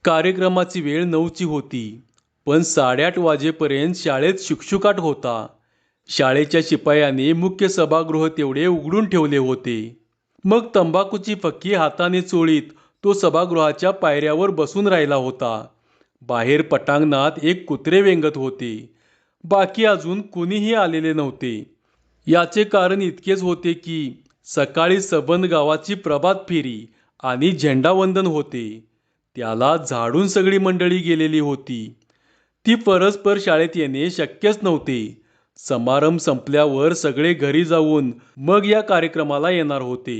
कार्यक्रमाची वेळ 9ची होती, पण 8:30 वाजेपर्यंत शाळेत शुकशुकाट होता. शाळेच्या शिपायाने मुख्य सभागृह तेवढे उघडून ठेवले होते. मग तंबाखूची फक्की हाताने चोळीत तो सभागृहाच्या पायऱ्यावर बसून राहिला होता. बाहेर पटांगणात एक कुत्रे वेंगत होते. बाकी अजून कुणीही आलेले नव्हते. याचे कारण इतकेच होते की सकाळी सबंध गावाची प्रभात फेरी आणि झेंडावंदन होते. त्याला झाडून सगळी मंडळी गेलेली होती. ती परस्पर शाळेत येणे शक्यच नव्हते. समारंभ संपल्यावर सगळे घरी जाऊन मग या कार्यक्रमाला येणार होते.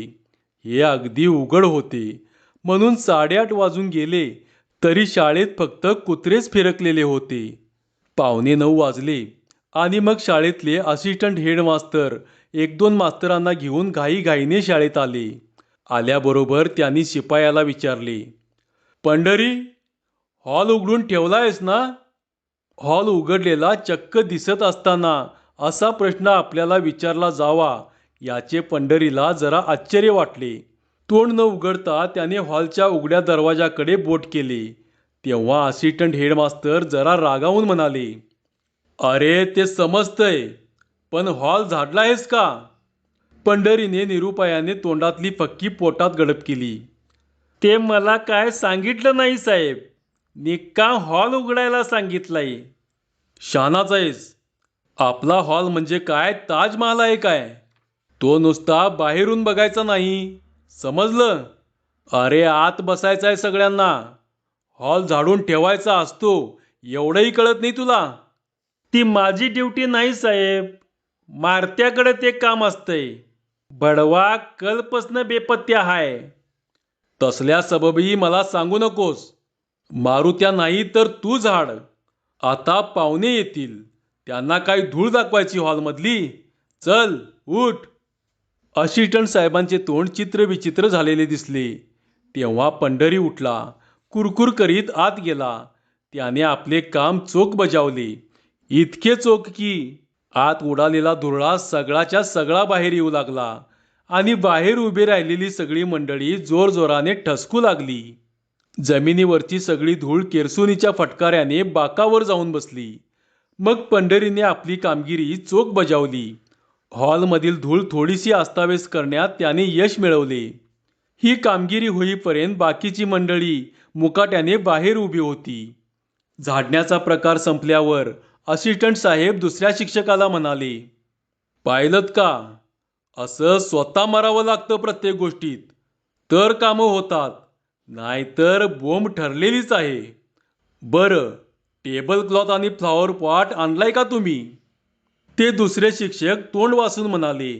हे अगदी उघड होते. म्हणून 8:30 वाजून गेले तरी शाळेत फक्त कुत्रेच फिरकलेले होते. 8:45 वाजले आणि मग शाळेतले असिस्टंट हेडमास्तर 1-2 मास्तरांना घेऊन घाईघाईने शाळेत आले. आल्याबरोबर त्यांनी शिपायाला विचारले, पंढरी, हॉल उघडून ठेवलायस ना? हॉल उघडलेला चक्क दिसत असताना असा प्रश्न आपल्याला विचारला जावा याचे पंढरीला जरा आश्चर्य वाटले. तोंड न उघडता त्याने हॉलच्या उघड्या दरवाजाकडे बोट केले. तेव्हा असिस्टंट हेडमास्तर जरा रागावून म्हणाले, अरे ते समजतंय, पण हॉल झाडलायस का? पंढरीने निरुपायाने तोंडातली फक्की पोटात गडप केली. ते मला काय सांगितलं नाही साहेब. निक्का हॉल उघडायला सांगितलंय. शहाणाच आहेस. आपला हॉल म्हणजे काय ताजमहाल आहे काय? तो नुसता बाहेरून बघायचा नाही, समजलं? अरे आत बसायचं आहे सगळ्यांना. हॉल झाडून ठेवायचा असतो, एवढंही कळत नाही तुला? ती माझी ड्युटी नाही साहेब. मारत्याकडे ते काम असतंय. बडवा कलपसनं बेपत्या हाय. तसल्या सबबी मला सांगू नकोस. मारुत्या नाही तर तू झाड. आता पाहुणे येतील, त्यांना काही धूळ दाखवायची हॉलमधली. चल उठ. असिस्टंट साहेबांचे तोंड चित्रविचित्र झालेले दिसले. तेव्हा पंढरी उठला. कुरकुर करीत आत गेला. त्याने आपले काम चोख बजावले. इतके चोख की आत उडालेला धुरळा सगळाच्या सगळा बाहेर येऊ लागला आणि बाहेर उभी राहिलेली सगळी मंडळी जोरजोराने ठसकू लागली. जमिनीवरची सगळी धूळ केरसुनीच्या फटकाऱ्याने बाकावर जाऊन बसली. मग पंढरीने आपली कामगिरी चोख बजावली. हॉलमधील धूळ थोडीशी अस्ताव्यस्त करण्यात त्याने यश मिळवले. ही कामगिरी होईपर्यंत बाकीची मंडळी मुकाट्याने बाहेर उभी होती. झाडण्याचा प्रकार संपल्यावर असिस्टंट साहेब दुसऱ्या शिक्षकाला म्हणाले, पाहिलंत का? असं स्वतः मरावं लागतं प्रत्येक गोष्टीत, तर कामं होतात. नाहीतर बोंब ठरलेलीच आहे. बरं, टेबल क्लॉथ आणि फ्लॉवर पॉट आणलाय का तुम्ही? ते दुसरे शिक्षक तोंड वासून म्हणाले,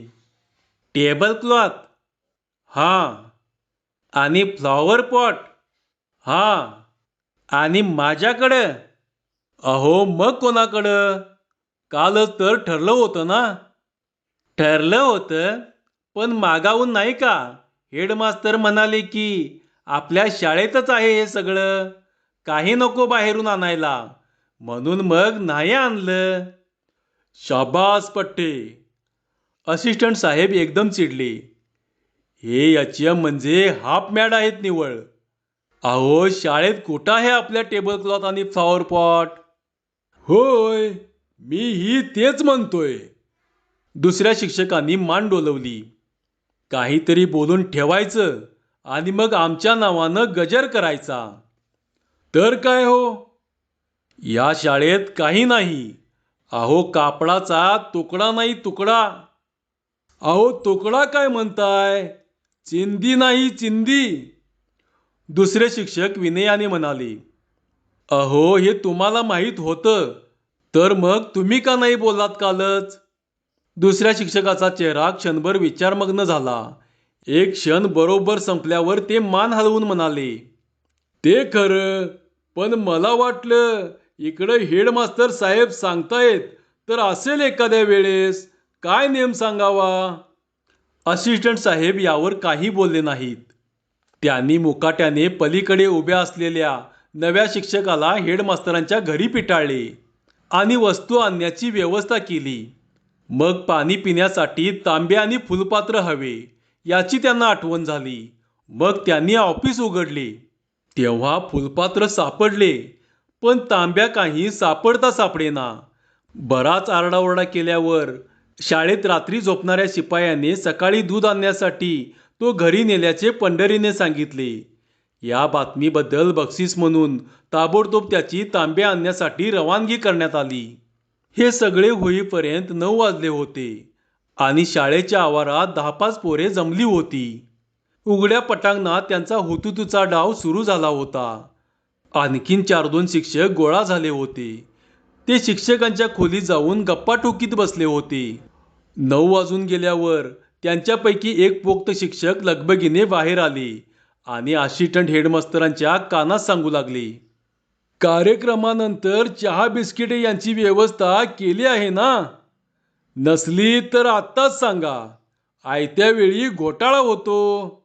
टेबल क्लॉथ? हां. आणि फ्लॉवर पॉट? हां. आणि माझ्याकडं? अहो मग कोणाकडं? कालच तर ठरलं होतं ना? ठरलं होतं, पण मागावून नाही का? हेडमास्तर म्हणाले की आपल्या शाळेतच आहे हे सगळं, काही नको बाहेरून आणायला. म्हणून मग नाही आणलं. शाबास पट्टे. असिस्टंट साहेब एकदम चिडले. हे एचएम म्हणजे हाफ मॅड आहेत निवळ. अहो शाळेत कुठं आहे आपल्या टेबल क्लॉथ आणि फ्लॉवर पॉट? होय, मीही तेच म्हणतोय. दुसऱ्या शिक्षकांनी मान डोलवली. काहीतरी बोलून ठेवायचं आणि मग आमच्या नावानं गजर करायचा. तर काय हो? या शाळेत काही नाही. अहो कापडाचा तुकडा नाही तुकडा. अहो तुकडा काय म्हणताय? चिंदी नाही चिंदी. दुसरे शिक्षक विनयाने म्हणाले, अहो हे तुम्हाला माहीत होतं, तर मग तुम्ही का नाही बोललात कालच? दुसऱ्या शिक्षकाचा चेहरा क्षणभर विचारमग्न झाला. एक क्षण बरोबर संपल्यावर ते मान हलवून म्हणाले, ते खरं, पण मला वाटलं इकडे हेडमास्तर साहेब सांगतायत तर असेल एखाद्या वेळेस. काय नेम सांगावा? असिस्टंट साहेब यावर काही बोलले नाहीत. त्यांनी मुकाट्याने पलीकडे उभ्या असलेल्या नव्या शिक्षकाला हेडमास्तरांच्या घरी पिटाळले आणि वस्तू आणण्याची व्यवस्था केली. मग पाणी पिण्यासाठी तांबे आणि फुलपात्र हवे याची त्यांना आठवण झाली. मग त्यांनी ऑफिस उघडले. तेव्हा फुलपात्र सापडले, पण तांब्या काही सापडता सापडेना. बराच आरडाओरडा केल्यावर शाळेत रात्री झोपणाऱ्या शिपायाने सकाळी दूध आणण्यासाठी तो घरी नेल्याचे पंढरीने सांगितले. या बातमीबद्दल बक्षीस म्हणून ताबडतोब त्याची तांब्या आणण्यासाठी रवानगी करण्यात आली. हे सगळे होईपर्यंत 9 वाजले होते आणि शाळेच्या आवारात 10-5 पोरे जमली होती. उघड्या पटांगणात त्यांचा हुतुतूचा डाव सुरू झाला होता. आणखीन 4-2 शिक्षक गोळा झाले होते. ते शिक्षकांच्या खोलीत जाऊन गप्पा टोकीत बसले होते. 9 वाजून गेल्यावर त्यांच्यापैकी एक पोक्त शिक्षक लगबगीने बाहेर आले आणि असिस्टंट हेडमास्तरांच्या कानात सांगू लागले, कार्यक्रमानंतर चहा बिस्किटे यांची व्यवस्था केली आहे ना? नसली तर आत्ताच सांगा. आयत्या वेळी घोटाळा होतो.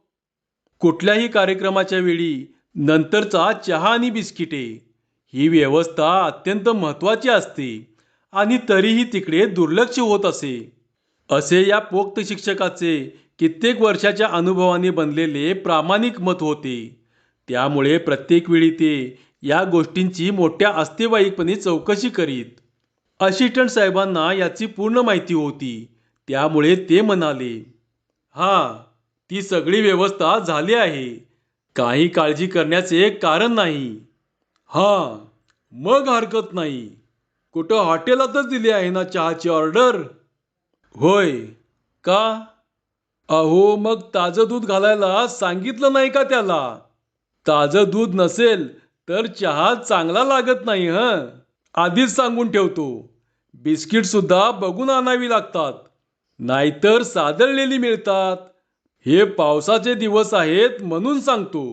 कुठल्याही कार्यक्रमाच्या वेळी नंतरचा चहा आणि बिस्किटे ही व्यवस्था अत्यंत महत्त्वाची असते आणि तरीही तिकडे दुर्लक्ष होत असे. असे या पोक्त शिक्षकाचे कित्येक वर्षाच्या अनुभवाने बनलेले प्रामाणिक मत होते. त्यामुळे प्रत्येक वेळी ते या गोष्टींची मोठ्या अस्तेवाईकपणे चौकशी करीत. असिस्टंट साहेबांना याची पूर्ण माहिती होती. त्यामुळे ते म्हणाले, हां, ती सगळी व्यवस्था झाली आहे. काही काळजी करण्याचे कारण नाही. हां, मग हरकत नाही. कुठं हॉटेलातच दिली आहे ना चहाची ऑर्डर? होय. का? अहो, मग ताजं दूध घालायला सांगितलं नाही का त्याला? ताजं दूध नसेल तर चहा चांगला लागत नाही. आधीच सांगून ठेवतो. बिस्किट सुद्धा बघून आणावी लागतात, नाहीतर सादळलेली मिळतात. हे पावसाचे दिवस आहेत म्हणून सांगतो.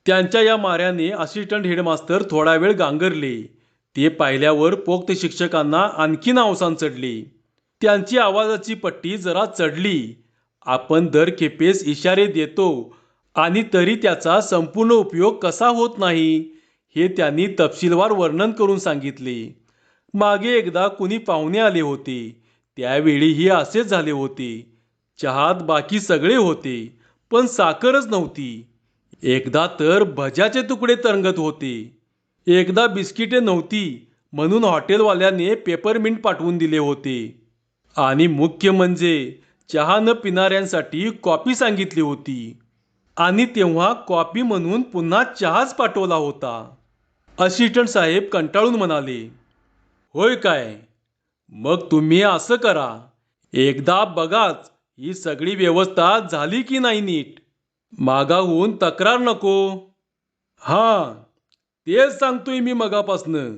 त्यांच्या या माऱ्याने असिस्टंट हेडमास्तर थोडा वेळ गांगरले. ते पाहिल्यावर पोक्त शिक्षकांना आणखीन अवसान चढले. त्यांची आवाजाची पट्टी जरा चढली. आपण दर खेपेस इशारे देतो आणि तरी त्याचा संपूर्ण उपयोग कसा होत नाही हे त्यांनी तपशीलवार वर्णन करून सांगितले. मागे एकदा कुणी पाहुणे आले होते, त्यावेळीही असेच झाले होते. चहात बाकी सगळे होते, पण साखरच नव्हती. एकदा तर भज्याचे तुकडे तरंगत होते. एकदा बिस्किटे नव्हती म्हणून हॉटेलवाल्याने पेपरमिंट पाठवून दिले होते. आणि मुख्य म्हणजे चहा न पिणाऱ्यांसाठी कॉफी सांगितली होती. आणि तेव्हा कॉफी म्हणून पुन्हा चहाच पाठवला होता. असिस्टंट साहेब कंटाळून म्हणाले, होय काय? मग तुम्ही असं करा, एकदा बघाच ही सगळी व्यवस्था झाली की नाही नीट. मागाहून तक्रार नको. हां, तेच सांगतोय मी मगापासनं.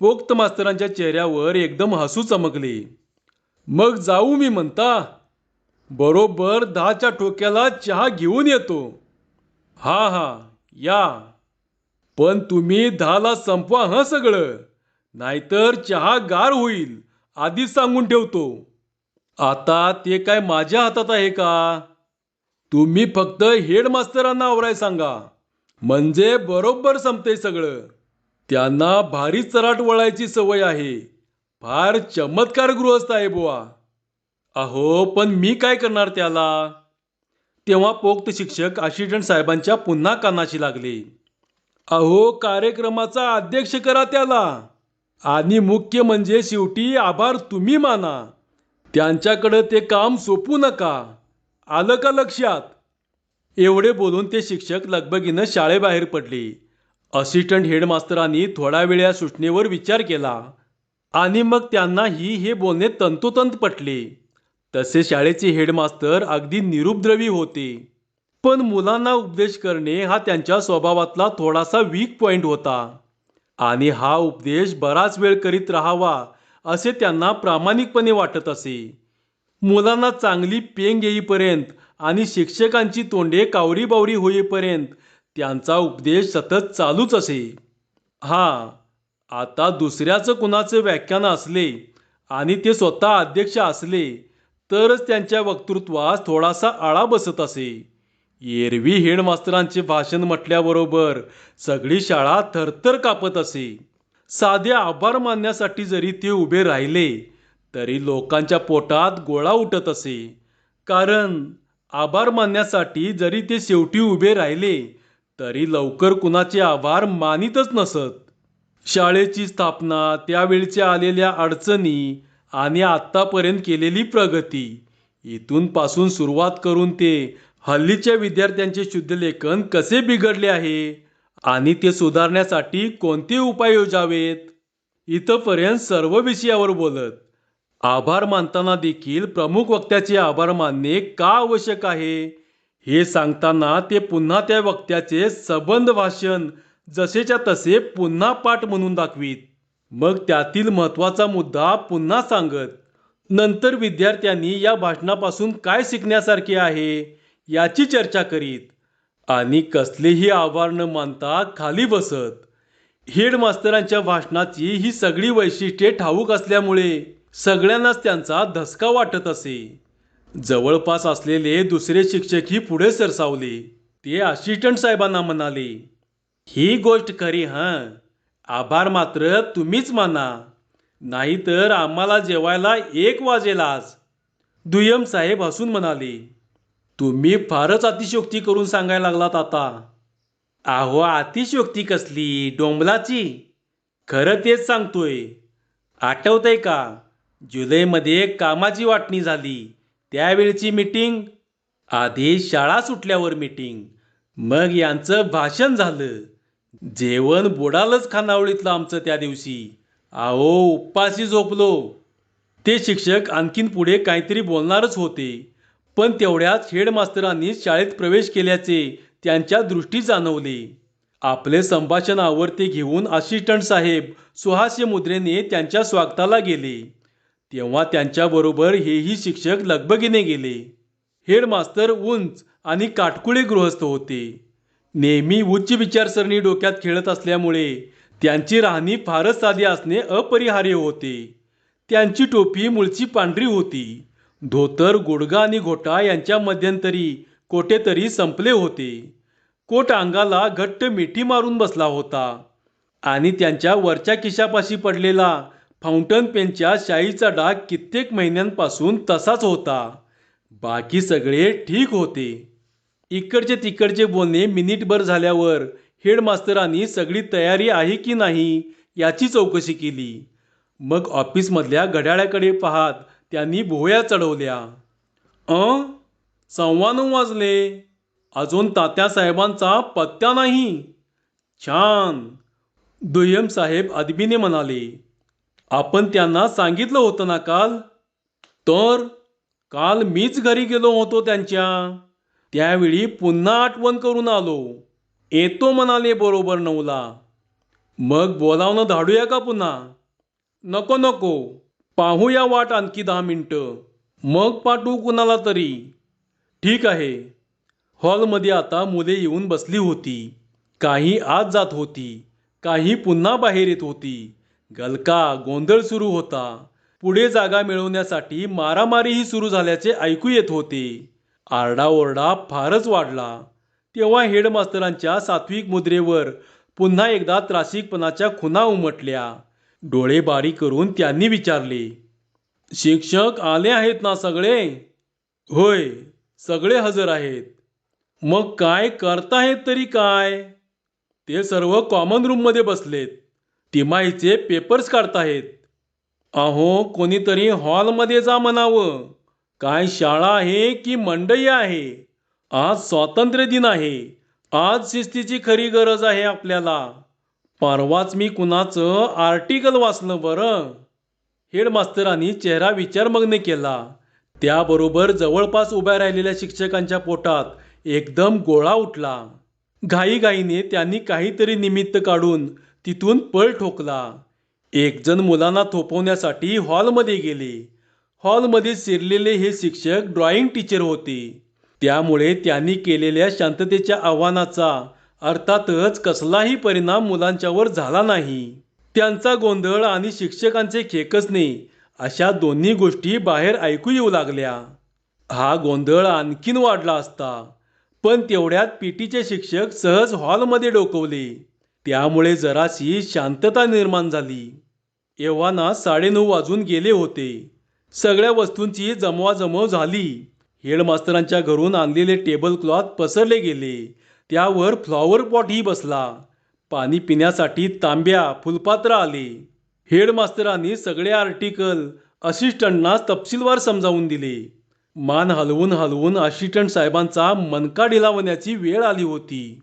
पोक्त मास्तरांच्या चेहऱ्यावर एकदम हसू चमकले. मग जाऊ मी म्हणता? बरोबर 10च्या ठोक्याला चहा घेऊन येतो. हां हां, या. पण तुम्ही 10ला संपवा सगळं, नाहीतर चहा गार होईल, आधीच सांगून ठेवतो. आता ते काय माझ्या हातात आहे का? तुम्ही फक्त हेडमास्तरांना आवराय सांगा, म्हणजे बरोबर संपते सगळं. त्यांना भारी चराट वळायची सवय आहे. फार चमत्कार गृहस्थ आहे बुवा. अहो, पण मी काय करणार त्याला? तेव्हा पोक्त शिक्षक असिस्टंट साहेबांच्या पुन्हा कानाशी लागले. अहो, कार्यक्रमाचा अध्यक्ष करा त्याला. आणि मुख्य म्हणजे शेवटी आभार तुम्ही माना. त्यांच्याकडे ते काम सोपू नका. आलं का लक्षात? एवढे बोलून ते शिक्षक लगबगीनं शाळेबाहेर पडले. असिस्टंट हेडमास्तरांनी थोडा वेळ या सूचनेवर विचार केला आणि मग त्यांनाही हे बोलणे तंतोतंत पटले. तसे शाळेचे हेडमास्तर अगदी निरुपद्रवी होते, पण मुलांना उपदेश करणे हा त्यांच्या स्वभावातला थोडासा वीक पॉइंट होता आणि हा उपदेश बराच वेळ करीत राहावा असे त्यांना प्रामाणिकपणे वाटत असे. मुलांना चांगली पेंग येईपर्यंत आणि शिक्षकांची तोंडे कावरीबावरी होईपर्यंत त्यांचा उपदेश सतत चालूच असे. हां, आता दुसऱ्याचं कुणाचं व्याख्यान असले आणि ते स्वतः अध्यक्ष असले तरच त्यांच्या वक्तृत्वास थोडासा आळा बसत असे. एरवी हेडमास्तरांचे भाषण म्हटल्याबरोबर सगळी शाळा थरथर कापत असे. साधे आभार मानण्यासाठी जरी ते उभे राहिले तरी लोकांच्या पोटात गोळा उठत असे. कारण आभार मानण्यासाठी जरी ते शेवटी उभे राहिले तरी लवकर कुणाचे आभार मानितच नसत. शाळेची स्थापना, त्यावेळच्या आलेल्या अडचणी आणि आत्तापर्यंत केलेली प्रगती, इथून पासून सुरुवात करून ते हल्लीच्या विद्यार्थ्यांचे शुद्धलेखन कसे बिघडले आहे आणि ते सुधारण्यासाठी कोणते उपाय योजावेत, इथंपर्यंत सर्व विषयावर बोलत. आभार मानताना देखील प्रमुख वक्त्याचे आभार मानणे का आवश्यक आहे हे सांगताना ते पुन्हा त्या वक्त्याचे सबंध भाषण जसेच्या तसे पुन्हा पाठ म्हणून दाखवीत. मग त्यातील महत्त्वाचा मुद्दा पुन्हा सांगत. नंतर विद्यार्थ्यांनी या भाषणापासून काय शिकण्यासारखे आहे याची चर्चा करीत आणि कसलेही आभार न मानता खाली बसत. हेडमास्तरांच्या भाषणाची ही सगळी वैशिष्ट्ये ठाऊक असल्यामुळे सगळ्यांनाच त्यांचा धसका वाटत असे. जवळपास असलेले दुसरे शिक्षकही पुढे सरसावले. ते असिस्टंट साहेबांना म्हणाले, ही गोष्ट खरी हं, आभार मात्र तुम्हीच माना, नाहीतर आम्हाला जेवायला 1 वाजेल आज. दुय्यम साहेब हसून म्हणाले, तुम्ही फारच अतिशयोक्ती करून सांगायला लागलात आता. अहो अतिशयोक्ती कसली, डोंबलाची. खरं तेच सांगतोय. आठवतंय का, जुलैमध्ये कामाची वाटणी झाली त्यावेळची मीटिंग. आधी शाळा सुटल्यावर मीटिंग, मग यांचं भाषण झालं. जेवण बुडालंच खानावळीतलं आमचं त्या दिवशी. अहो उपाशी झोपलो. ते शिक्षक आणखीन पुढे काहीतरी बोलणारच होते, पण तेवढ्याच हेडमास्तरांनी शाळेत प्रवेश केल्याचे त्यांच्या दृष्टी जाणवले. आपले संभाषण आवरते घेऊन असिस्टंट साहेब सुहास्य मुद्रेने त्यांच्या स्वागताला गेले. तेव्हा त्यांच्याबरोबर हेही शिक्षक लगबगीने गेले. हेडमास्तर उंच आणि काटकुळे गृहस्थ होते. नेहमी उच्च विचारसरणी डोक्यात खेळत असल्यामुळे त्यांची राहणी फारच साधी असणे अपरिहार्य होते. त्यांची टोपी मुळची पांढरी होती. धोतर, गुडगा आणि घोटा यांच्या मध्यंतरी कोठेतरी संपले होते. कोट अंगाला घट्ट मिठी मारून बसला होता आणि त्यांच्या वरच्या खिशापाशी पडलेला फाउंटन पेनच्या शाईचा डाग कित्येक महिन्यांपासून तसाच होता. बाकी सगळे ठीक होते. इकडचे तिकडचे बोलणे मिनिटभर झाल्यावर हेडमास्तरांनी सगळी तयारी आहे की नाही याची चौकशी केली. मग ऑफिसमधल्या घड्याळाकडे पाहत त्यांनी भुवया चढवल्या. 9:15 वाजले. अजून तात्यासाहेबांचा पत्त्या नाही. छान. दुय्यम साहेब अदबीने म्हणाले, आपण त्यांना सांगितलं होतं ना काल. तर काल मीच घरी गेलो होतो त्यांच्या. त्यावेळी पुन्हा आठवण करून आलो. येतो म्हणाले बरोबर 9ला. मग बोलावणं धाडूया का पुन्हा? नको नको, पाहूया वाट आणखी 10 मिनिटं, मग पाठवू कुणाला तरी. ठीक आहे. हॉलमध्ये आता मुले येऊन बसली होती. काही आत जात होती, काही पुन्हा बाहेर येत होती. गलका गोंधळ सुरू होता. पुढे जागा मिळवण्यासाठी मारामारीही सुरू झाल्याचे ऐकू येत होते. आरडाओरडा फारच वाढला. तेव्हा हेडमास्तरांच्या सात्विक मुद्रेवर पुन्हा एकदा त्रासिकपणाच्या खुणा उमटल्या. डोळे बारीक करून त्यांनी विचारले, शिक्षक आले आहेत ना सगळे? होय, सगळे हजर आहेत. मग काय करताहेत तरी काय? ते सर्व कॉमन रूममध्ये बसलेत. तिमाहीचे पेपर्स काढताहेत. अहो कोणीतरी हॉलमध्ये जा म्हणावं. काय शाळा आहे की मंडई आहे? आज स्वातंत्र्य दिन आहे. आज शिस्तीची खरी गरज आहे आपल्याला. परवाच मी कुणाचं आर्टिकल वाचलं बरं. हेडमास्तरांनी चेहरा विचारमग्न केला. त्याबरोबर जवळपास उभ्या राहिलेल्या शिक्षकांच्या पोटात एकदम गोळा उठला. घाईघाईने त्यांनी काहीतरी निमित्त काढून तिथून पळ ठोकला. एक जण मुलांना थोपवण्यासाठी हॉलमध्ये गेले. हॉलमध्ये शिरलेले हे शिक्षक ड्रॉइंग टीचर होते. त्यामुळे त्यांनी केलेल्या शांततेच्या आव्हानाचा अर्थातच कसलाही परिणाम मुलांच्यावर झाला नाही. त्यांचा गोंधळ आणि शिक्षकांचे खेकसणे अशा दोन्ही गोष्टी बाहेर ऐकू येऊ लागल्या. हा गोंधळ आणखीन वाढला असता, पण तेवढ्यात पीटीचे शिक्षक सहज हॉलमध्ये डोकवले. त्यामुळे जराशी शांतता निर्माण झाली. एव्हाना 9:30 वाजून गेले होते. सगळ्या वस्तूंची जमवाजमव झाली. हेडमास्तरांच्या घरून आणलेले टेबल क्लॉथ पसरले गेले. त्यावर फ्लॉवर पॉटही बसला. पाणी पिण्यासाठी तांब्या, फुलपात्र आले. हेडमास्तरांनी सगळे आर्टिकल असिस्टंटना तपशीलवार समजावून दिले. मान हलवून हलवून असिस्टंट साहेबांचा मनका डिलावण्याची वेळ आली होती.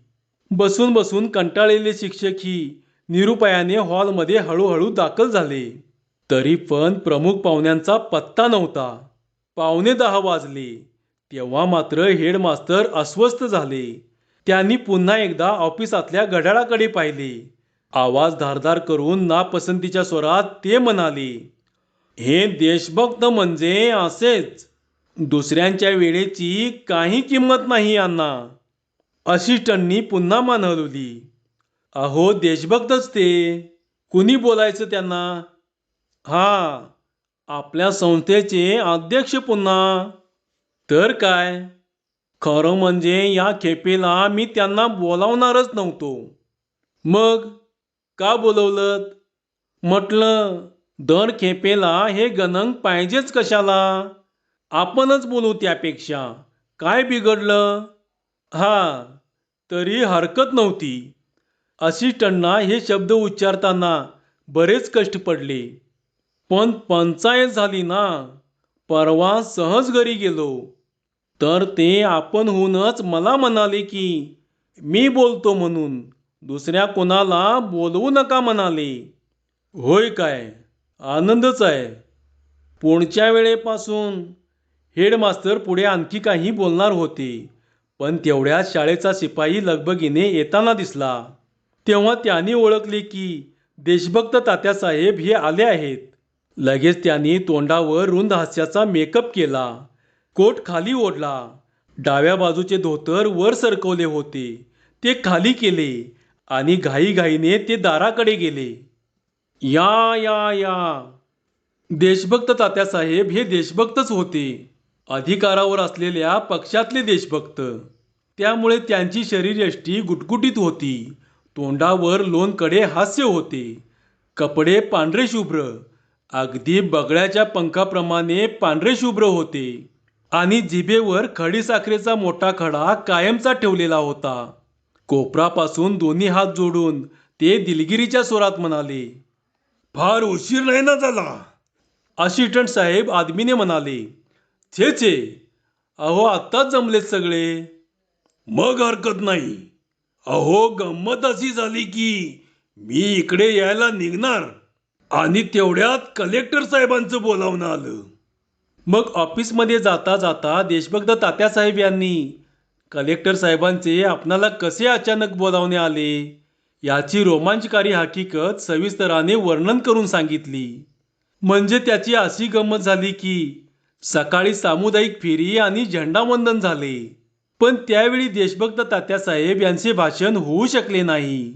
बसून बसून कंटाळलेले शिक्षकही निरुपायाने हॉलमध्ये हळूहळू दाखल झाले. तरी पण प्रमुख पाहुण्यांचा पत्ता नव्हता. 9:45 वाजले. तेव्हा मात्र हेडमास्तर अस्वस्थ झाले. त्यांनी पुन्हा एकदा ऑफिसातल्या घड्याळाकडे पाहिले. आवाज धारदार करून नापसंतीच्या स्वरात ते म्हणाले, "हे देशभक्त म्हणजे असेच. दुसऱ्यांच्या वेळेची काही किंमत नाही यांना." असिस्टंटनी पुन्हा मान हलवली. "अहो देशभक्तच ते. कुणी बोलायचं त्यांना?" "हा, आपल्या संस्थेचे अध्यक्ष पुन्हा." "तर काय? खरं म्हणजे या खेपेला मी त्यांना बोलावणारच नव्हतो." "मग का बोलवलंत?" "म्हटलं दर खेपेला हे गणंग पाहिजेच कशाला? आपणच बोलू त्यापेक्षा. काय बिघडलं?" "हा, तरी हरकत नव्हती." असिस्टंटना हे शब्द उच्चारताना बरेच कष्ट पडले. "पण पंचायत झाली ना. परवा सहज घरी गेलो, तर ते आपणहूनच मला म्हणाले की मी बोलतो म्हणून दुसऱ्या कोणाला बोलवू नका म्हणाले." "होय काय? आनंदच आहे. पुढच्या वेळेपासून." हेडमास्तर पुढे आणखी काही बोलणार होते, पण तेवढ्यात शाळेचा शिपाई लगबगीने येताना दिसला. तेव्हा त्यांनी ओळखले की देशभक्त तात्यासाहेब हे आले आहेत. लगेच त्यांनी तोंडावर रुंद हास्याचा मेकअप केला. कोट खाली ओढला. डाव्या बाजूचे धोतर वर सरकवले होते, ते खाली केले आणि घाईघाईने ते दाराकडे गेले. "या या या." देशभक्त तात्यासाहेब हे देशभक्तच होते. अधिकारावर असलेल्या पक्षातले देशभक्त. त्यामुळे त्यांची शरीरयष्टी गुटगुटीत होती. तोंडावर लोणकडे हास्य होते. कपडे पांढरे शुभ्र, अगदी बगळ्याच्या पंखाप्रमाणे पांढरे शुभ्र होते आणि जिभेवर खडीसाखरेचा मोठा खडा कायमचा ठेवलेला होता. कोपरापासून दोन्ही हात जोडून ते दिलगिरीच्या स्वरात म्हणाले, "फार उशीर नाही ना झाला?" असिस्टंट साहेब आदमीने म्हणाले, "छे छे, अहो आत्ताच जमलेत सगळे." "मग हरकत नाही. अहो गंमत अशी झाली की मी इकडे यायला निघणार आणि तेवढ्यात कलेक्टर साहेबांचं बोलावणं आलं." मग ऑफिसमध्ये जाता जाता देशभक्त तात्यासाहेब यांनी कलेक्टर साहेबांचे आपणाला कसे अचानक बोलावणे आले याची रोमांचकारी हकीकत सविस्तराने वर्णन करून सांगितली. म्हणजे त्याची अशी गंमत झाली की सकाळी सामुदायिक फेरी आणि झेंडावंदन झाले, पण त्यावेळी देशभक्त तात्यासाहेब यांचे भाषण होऊ शकले नाही.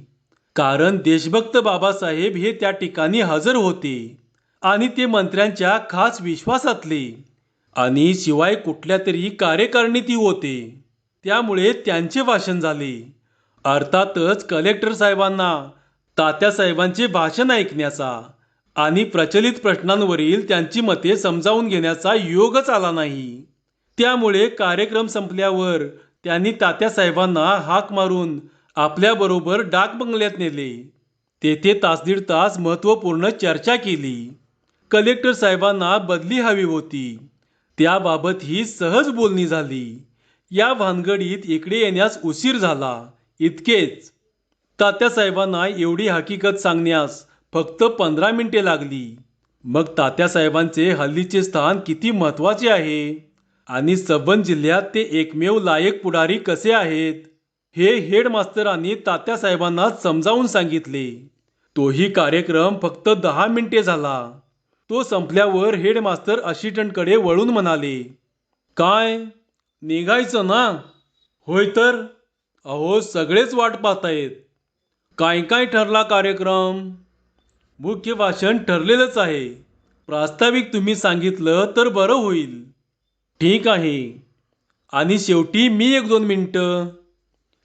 कारण देशभक्त बाबासाहेब हे त्या ठिकाणी हजर होते आणि ते मंत्र्यांच्या खास विश्वासातले आणि शिवाय कुठल्या तरी कार्यकारिणीतही होते. त्यामुळे त्यांचे भाषण झाले. अर्थातच कलेक्टर साहेबांना तात्यासाहेबांचे भाषण ऐकण्याचा आणि प्रचलित प्रश्नांवरील त्यांची मते समजावून घेण्याचा योगच आला नाही. त्यामुळे कार्यक्रम संपल्यावर त्यांनी तात्यासाहेबांना हाक मारून आपल्याबरोबर डाक बंगल्यात नेले. तेथे तास दीड तास महत्त्वपूर्ण चर्चा केली. कलेक्टर साहेबांना बदली हवी होती, त्याबाबत ही सहज बोलणी झाली. या भानगडीत इकडे येण्यास उशीर झाला, इतकेच. तात्यासाहेबांना एवढी हकीकत सांगण्यास फक्त 15 मिनिटे लागली. मग तात्यासाहेबांचे हल्लीचे स्थान किती महत्त्वाचे आहे आणि संबंध जिल्ह्यात ते एकमेव लायक पुढारी कसे आहेत हे हेडमास्तरांनी तात्यासाहेबांना समजावून सांगितले. तोही कार्यक्रम फक्त 10 मिनिटे झाला. तो संपल्यावर हेडमास्तर असिस्टंटकडे वळून म्हणाले, "काय, निघायचं ना?" "होय तर. अहो सगळेच वाट पाहतायत." "काय काय ठरला कार्यक्रम?" "मुख्य भाषण ठरलेलंच आहे. प्रास्ताविक तुम्ही सांगितलं तर बरं होईल." "ठीक आहे. आणि शेवटी मी 1-2 मिनिटं."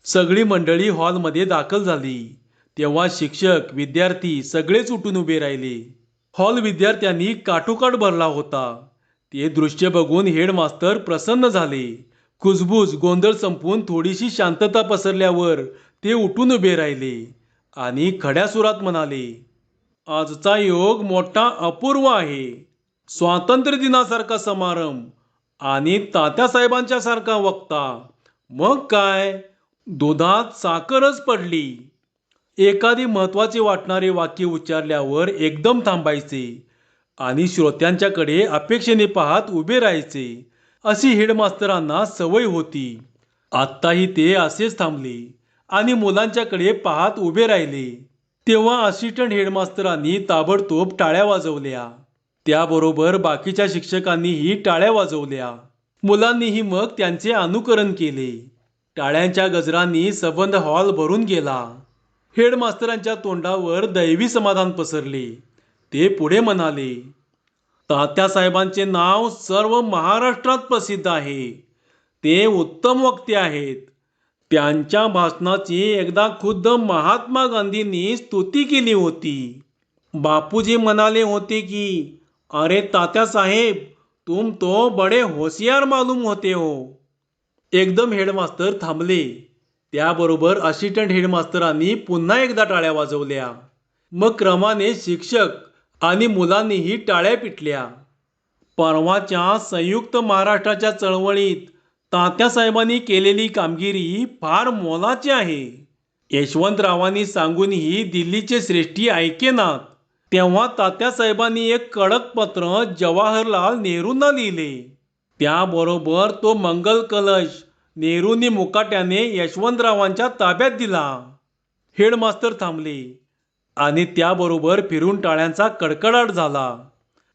सगळी मंडळी हॉलमध्ये दाखल झाली. तेव्हा शिक्षक, विद्यार्थी सगळेच उठून उभे राहिले. हॉल विद्यार्थ्यांनी काठोकाठ भरला होता. ते दृश्य बघून हेडमास्तर प्रसन्न झाले, कुजबूज गोंधळ संपून थोडीशी शांतता पसरल्यावर ते उठून उभे राहिले आणि खड्या सुरात म्हणाले, आजचा योग मोठा अपूर्व आहे. स्वातंत्र्य दिनासारखा समारंभ आणि तात्यासाहेबांच्या सारखा वक्ता. मग काय, दुधात साखरच पडली. एखादी महत्वाचे वाटणारे वाक्य उच्चारल्यावर एकदम थांबायचे आणि श्रोत्यांच्याकडे अपेक्षेने पाहत उभे राहायचे, अशी हेडमास्तरांना सवय होती. आत्ताही ते असेच थांबले आणि मुलांच्याकडे पाहत उभे राहिले. तेव्हा असिस्टंट हेडमास्तरांनी ताबडतोब टाळ्या वाजवल्या. त्याबरोबर बाकीच्या शिक्षकांनीही टाळ्या वाजवल्या. मुलांनीही मग त्यांचे अनुकरण केले. टाळ्यांच्या गजरांनी सबंध हॉल भरून गेला. हेडमास्तरांच्या तोंडावर दैवी समाधान पसरले. ते पुढे म्हणाले, तात्यासाहेबांचे नाव सर्व महाराष्ट्रात प्रसिद्ध आहे. ते उत्तम वक्ते आहेत. त्यांच्या भाषणाची एकदा खुद्द महात्मा गांधींनी स्तुती केली होती. बापूजी म्हणाले होते की, अरे तात्यासाहेब, तुम तो बडे होशियार मालूम होते हो. एकदम हेडमास्तर थांबले. त्याबरोबर असिस्टंट हेडमास्तरांनी पुन्हा एकदा टाळ्या वाजवल्या. मग क्रमाने शिक्षक आणि मुलांनीही टाळ्या पिटल्या. परवाच्या संयुक्त महाराष्ट्राच्या चळवळीत तात्यासाहेबांनी केलेली कामगिरी फार मोलाची आहे. यशवंतरावांनी सांगूनही दिल्लीचे श्रेष्ठी ऐकेनात. तेव्हा तात्यासाहेबांनी एक कडक पत्र जवाहरलाल नेहरूंना लिहिले. त्याबरोबर तो मंगल कलश नेहरूंनी मुकाट्याने यशवंतरावांच्या ताब्यात दिला. हेडमास्तर थांबले आणि त्याबरोबर फिरून टाळ्यांचा कडकडाट झाला.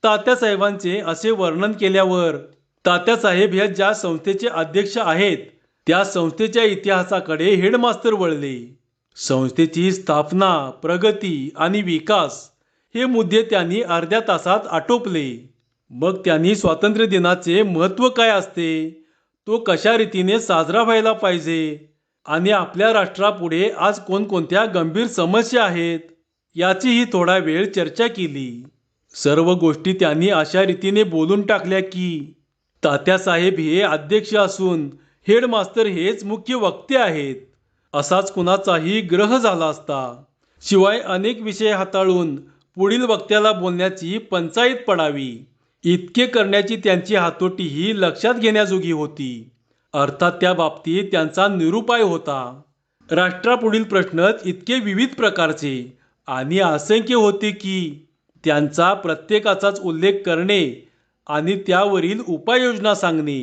तात्यासाहेबांचे असे वर्णन केल्यावर तात्यासाहेब ह्या ज्या संस्थेचे अध्यक्ष आहेत त्या संस्थेच्या इतिहासाकडे हेडमास्तर वळले. संस्थेची स्थापना, प्रगती आणि विकास हे मुद्दे त्यांनी अर्ध्या तासात आटोपले. मग त्यांनी स्वातंत्र्य दिनाचे महत्त्व काय असते, तो कशा रीतीने साजरा व्हायला पाहिजे आणि आपल्या राष्ट्रापुढे आज कोणकोणत्या गंभीर समस्या आहेत याचीही थोडा वेळ चर्चा केली. सर्व गोष्टी त्यांनी अशा रीतीने बोलून टाकल्या की तात्यासाहेब हे अध्यक्ष असून हेडमास्तर हेच मुख्य वक्ते आहेत असाच कुणाचाही ग्रह झाला असता. शिवाय अनेक विषय हाताळून पुढील वक्त्याला बोलण्याची पंचाईत पडावी इतके करण्याची त्यांची हातोटीही लक्षात घेण्याजोगी होती. अर्थात त्या बाबतीत त्यांचा निरुपाय होता. राष्ट्रापुढील प्रश्नच इतके विविध प्रकारचे आणि असंख्य होते की त्यांचा प्रत्येकाचाच उल्लेख करणे आणि त्यावरील उपाययोजना सांगणे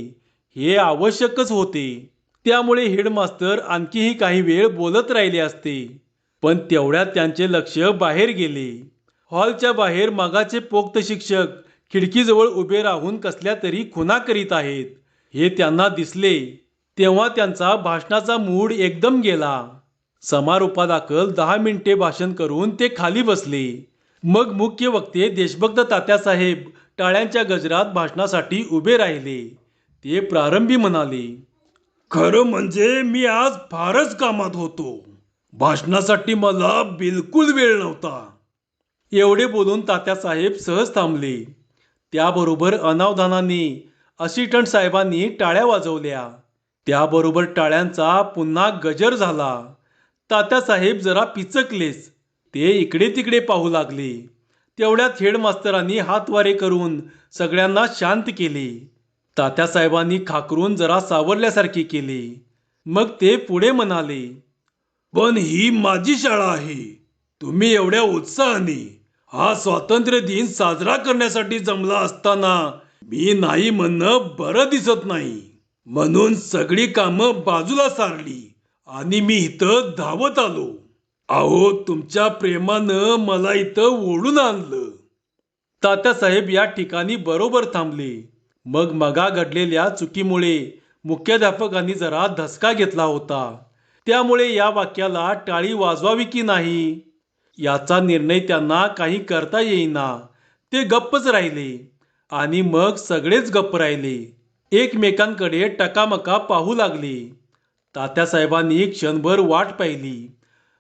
हे आवश्यकच होते. त्यामुळे हेडमास्तर आणखीही काही वेळ बोलत राहिले असते, पण तेवढ्यात त्यांचे लक्ष बाहेर गेले. हॉलच्या बाहेर मगाचे पोक्त शिक्षक खिडकीजवळ उभे राहून कसल्या तरी खुणा करीत आहेत हे त्यांना दिसले. तेव्हा त्यांचा भाषणाचा मूड एकदम गेला. समारोपादाखल 10 मिनिटे भाषण करून ते खाली बसले. मग मुख्य वक्ते देशभक्त तात्यासाहेब टाळ्यांच्या गजरात भाषणासाठी उभे राहिले. ते प्रारंभी म्हणाले, खरं म्हणजे मी आज फारच कामात होतो. भाषणासाठी मला बिलकुल वेळ नव्हता. एवढे बोलून तात्यासाहेब सहज थांबले. त्याबरोबर अनावधानाने असिस्टंट साहेबांनी टाळ्या वाजवल्या. त्याबरोबर टाळ्यांचा पुन्हा गजर झाला. तात्यासाहेब जरा पिचकलेच. ते इकडे तिकडे पाहू लागले. तेवढ्यात हेडमास्तरांनी हातवारे करून सगळ्यांना शांत केले. तात्यासाहेबांनी खाकरून जरा सावरल्यासारखे केले. मग ते पुढे म्हणाले, पण ही माझी शाळा आहे. तुम्ही एवढ्या उत्साहाने हा स्वातंत्र्य दिन साजरा करण्यासाठी जमला असताना मी नाही म्हणणं बरं दिसत नाही. म्हणून सगळी कामं बाजूला सारली आणि मी इथं धावत आलो. अहो, तुमच्या प्रेमानं मला इथं ओढून आणलं. तात्यासाहेब या ठिकाणी बरोबर थांबले. मग मगा घडलेल्या चुकीमुळे मुख्याध्यापकांनी जरा धसका घेतला होता. त्यामुळे या वाक्याला टाळी वाजवावी की नाही याचा निर्णय त्यांना काही करता येईना. ते गप्पच राहिले आणि मग सगळेच गप्प राहिले. एकमेकांकडे टकामका पाहू लागले. तात्यासाहेबांनी क्षणभर वाट पाहिली.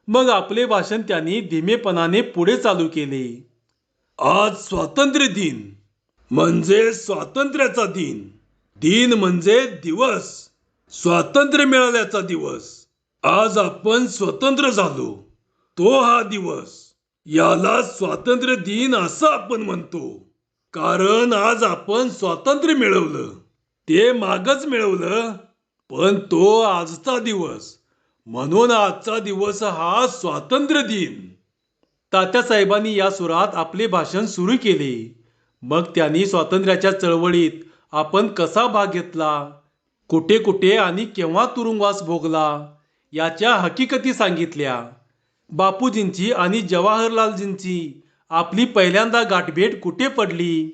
मग आपले भाषण त्यांनी धीमेपणाने पुढे चालू केले. आज स्वातंत्र्य दिन म्हणजे स्वातंत्र्याचा दिन. दिन म्हणजे दिवस. स्वातंत्र्य मिळाल्याचा दिवस. आज आपण स्वतंत्र झालो. तो हा दिवस. याला स्वातंत्र्य दिन असं आपण म्हणतो. कारण आज आपण स्वातंत्र्य मिळवलं. ते मागच मिळवलं. पण तो आजचा दिवस. म्हणून आजचा दिवस हा स्वातंत्र्य दिन. तात्यासाहेबांनी या सुरात आपले भाषण सुरू केले. मग त्यांनी स्वातंत्र्याच्या चळवळीत आपण कसा भाग घेतला, कुठे कुठे आणि केव्हा तुरुंगवास भोगला याच्या हकीकती सांगितल्या. बापूजींची आणि जवाहरलालजींची आपली पहिल्यांदा गाठभेट कुठे पडली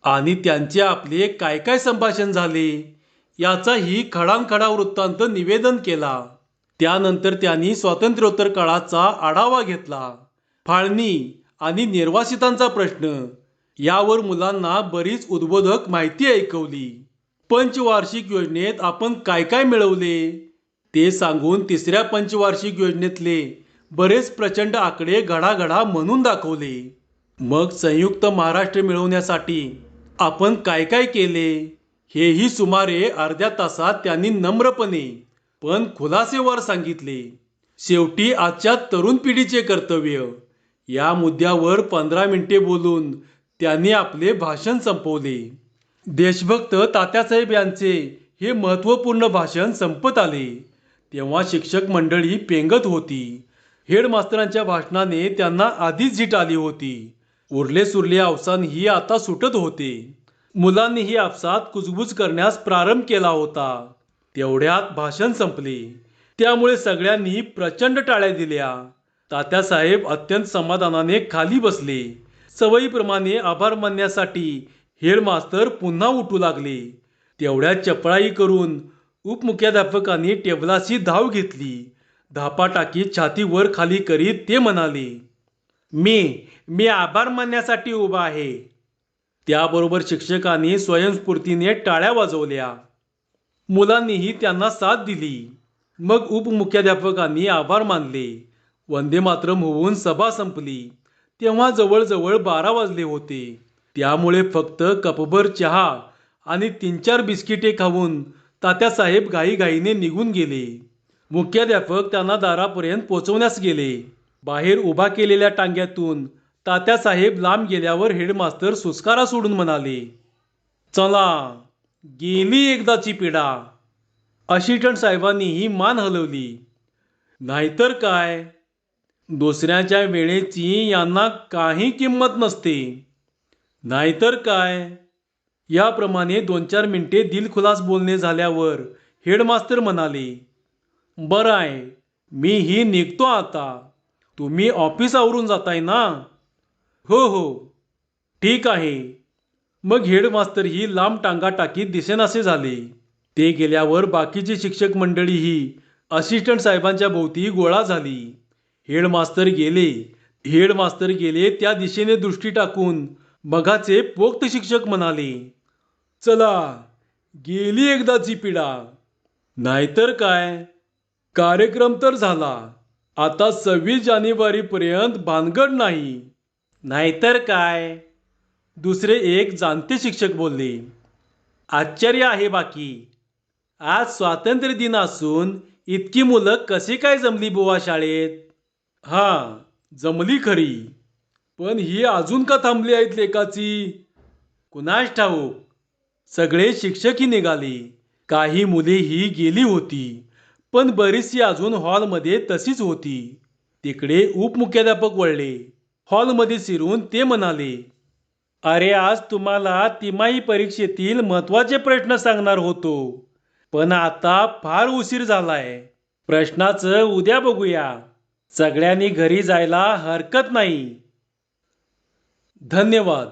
आणि त्यांचे आपले काय काय संभाषण झाले याचाही खडानखडा वृत्तांत निवेदन केला. त्यानंतर त्यांनी स्वातंत्र्योत्तर काळाचा आढावा घेतला. फाळणी आणि निर्वासितांचा प्रश्न यावर मुलांना बरीच उद्बोधक माहिती ऐकवली. पंचवार्षिक योजनेत आपण काय काय मिळवले ते सांगून तिसऱ्या पंचवार्षिक योजनेतले बरेच प्रचंड आकडे घडाघडा म्हणून दाखवले. मग संयुक्त महाराष्ट्र मिळवण्यासाठी आपण काय काय केले हेही सुमारे अर्ध्या तासात त्यांनी नम्रपणे पण खुलासेवर सांगितले. शेवटी आजच्या तरुण पिढीचे कर्तव्य या मुद्द्यावर 15 मिनिटे बोलून त्यांनी आपले भाषण संपवले. देशभक्त तात्यासाहेब यांचे हे महत्त्वपूर्ण भाषण संपत आले तेव्हा शिक्षक मंडळी पेंगत होती. हेडमास्तरांच्या भाषणाने त्यांना आधीच झीट आली होती. उरले सुरले अवसान ही आता सुटत होते. मुलांनीही आपसात कुजबूज करण्यास प्रारंभ केला होता. तेवढ्यात भाषण संपले. त्यामुळे सगळ्यांनी प्रचंड टाळ्या दिल्या. तात्यासाहेब अत्यंत समाधानाने खाली बसले. सवयीप्रमाणे आभार मानण्यासाठी हेडमास्तर पुन्हा उठू लागले. तेवढ्यात चपळाई करून उपमुख्याध्यापकांनी टेबलाची धाव घेतली. धापा टाकीत छाती वर खाली करीत ते म्हणाले, मी आभार मानण्यासाठी उभा आहे. त्याबरोबर शिक्षकांनी स्वयंस्फूर्तीने टाळ्या वाजवल्या. मुलांनीही त्यांना साथ दिली. मग उपमुख्याध्यापकांनी आभार मानले. वंदे मातरम होऊन सभा संपली. तेव्हा जवळजवळ 12 वाजले होते. त्यामुळे फक्त कपभर चहा आणि 3-4 बिस्किटे खाऊन तात्यासाहेब घाईघाईने निघून गेले. मुख्याध्यापक त्यांना दारापर्यंत पोचवण्यास गेले. बाहेर उभा केलेल्या टांग्यातून तात्यासाहेब लांब गेल्यावर हेडमास्तर सुस्कारा सोडून म्हणाले, चला गेली एकदाची पिढा. असिस्टंट साहेबांनीही मान हलवली. नाहीतर काय, दुसऱ्याच्या वेळेची यांना काही किंमत नसते. नाहीतर काय. याप्रमाणे 2-4 मिनिटे दिलखुलास बोलणे झाल्यावर हेडमास्तर म्हणाले, बरं आहे, मी ही निघतो आता. तुम्ही ऑफिस आवरून जाताय ना? हो, ठीक आहे. मग हेडमास्तर ही लांब टांगा टाकीत दिसेनासे झाले. ते गेल्यावर बाकीची शिक्षक मंडळीही असिस्टंट साहेबांच्या भोवती गोळा झाली. हेडमास्तर गेले त्या दिशेने दृष्टी टाकून मघाचे पोक्त शिक्षक म्हणाले, चला गेली एकदाची पिढा. नाहीतर काय. कार्यक्रम तर झाला. आता 26 जानेवारीपर्यंत भानगड नाही. नाहीतर काय. दुसरे एक जाणते शिक्षक बोलले. आश्चर्य आहे बाकी. आज स्वातंत्र्य दिन असून इतकी मुलं कशी काय जमली बुवा शाळेत? हां, जमली खरी. पण ही अजून का थांबली आहेत लेकाची? कुणास ठाऊक. सगळे शिक्षकही निघाले. काही मुलेही गेली होती. पण बरीचशी अजून हॉलमध्ये तशीच होती. तिकडे उपमुख्याध्यापक वळले. हॉलमध्ये शिरून ते म्हणाले, अरे आज तुम्हाला तिमाही परीक्षेतील महत्त्वाचे प्रश्न सांगणार होतो. पण आता फार उशीर झालाय. प्रश्नाचं उद्या बघूया. सगळ्यांनी घरी जायला हरकत नाही. धन्यवाद.